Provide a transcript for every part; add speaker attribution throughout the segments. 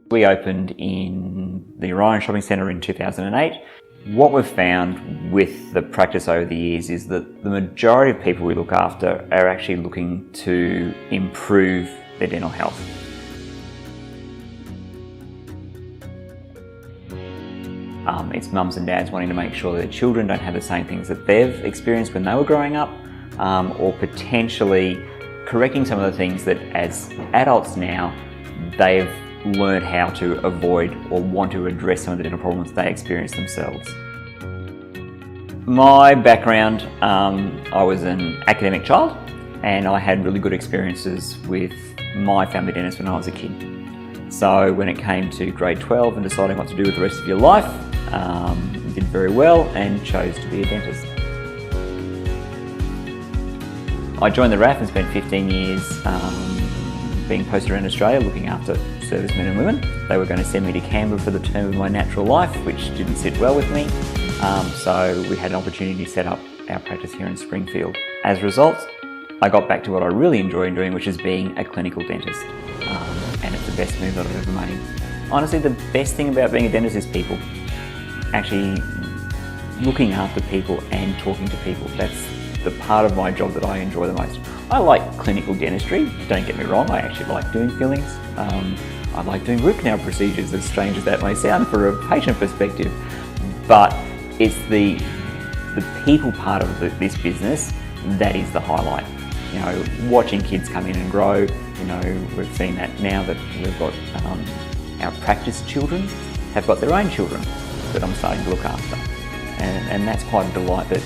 Speaker 1: We opened in the Orion Shopping Centre in 2008. What we've found with the practice over the years is that the majority of people we look after are actually looking to improve their dental health. It's mums and dads wanting to make sure their children don't have the same things that they've experienced when they were growing up, or potentially correcting some of the things that as adults now they've learned how to avoid or want to address some of the dental problems they experience themselves. My background, I was an academic child and I had really good experiences with my family dentist when I was a kid. So when it came to grade 12 and deciding what to do with the rest of your life, did very well and chose to be a dentist. I joined the RAF and spent 15 years being posted around Australia looking after servicemen and women. They were going to send me to Canberra for the term of my natural life, which didn't sit well with me. So we had an opportunity to set up our practice here in Springfield. As a result, I got back to what I really enjoy doing, which is being a clinical dentist. And it's the best move that I've ever made. Honestly, the best thing about being a dentist is people. Actually looking after people and talking to people. That's the part of my job that I enjoy the most. I like clinical dentistry, don't get me wrong, I actually like doing fillings. I like doing root canal procedures, as strange as that may sound for a patient perspective. But it's the people part of this business that is the highlight. You know, watching kids come in and grow, you know, we've seen that now that we've got our practice children have got their own children that I'm starting to look after. And that's quite a delight that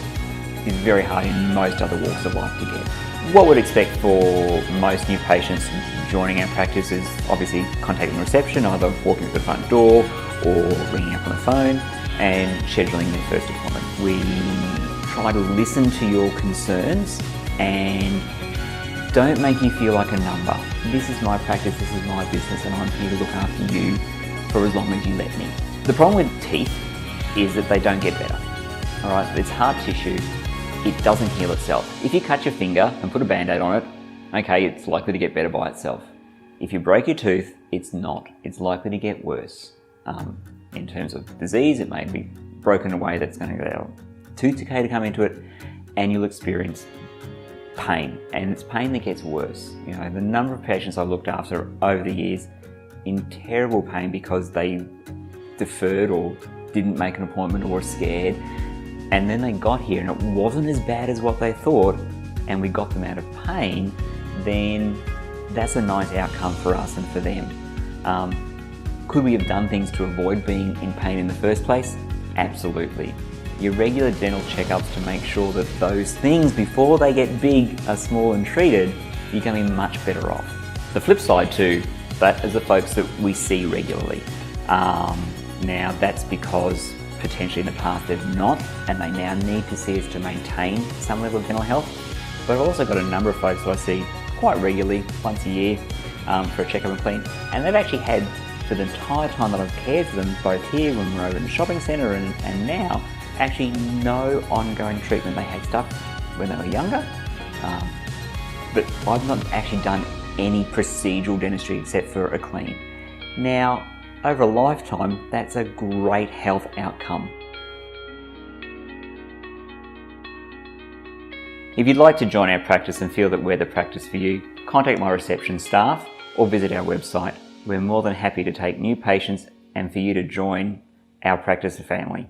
Speaker 1: is very hard in most other walks of life to get. What we'd expect for most new patients joining our practice is obviously contacting reception, either walking to the front door or ringing up on the phone and scheduling their first appointment. We try to listen to your concerns and don't make you feel like a number. This is my practice, this is my business, and I'm here to look after you for as long as you let me. The problem with teeth is that they don't get better. All right, it's hard tissue. It doesn't heal itself. If you cut your finger and put a band-aid on it, okay, it's likely to get better by itself. If you break your tooth, it's not. It's likely to get worse. In terms of disease, it may be broken away, that's going to allow tooth decay to come into it, and you'll experience pain. And it's pain that gets worse. You know, the number of patients I've looked after over the years in terrible pain because they deferred or didn't make an appointment or were scared, and then they got here and it wasn't as bad as what they thought and we got them out of pain, then that's a nice outcome for us and for them. Could we have done things to avoid being in pain in the first place? Absolutely. Your regular dental checkups to make sure that those things before they get big are small and treated, you're going to be much better off. The flip side too, that is the folks that we see regularly. Now that's because potentially in the past they've not, and they now need to see us to maintain some level of dental health. But I've also got a number of folks that I see quite regularly, once a year, for a checkup and clean, and they've actually had, for the entire time that I've cared for them, both here when we're over in the shopping centre and now, actually no ongoing treatment. They had stuff when they were younger, but I've not actually done any procedural dentistry except for a clean. Now, over a lifetime, that's a great health outcome. If you'd like to join our practice and feel that we're the practice for you, contact my reception staff or visit our website. We're more than happy to take new patients and for you to join our practice family.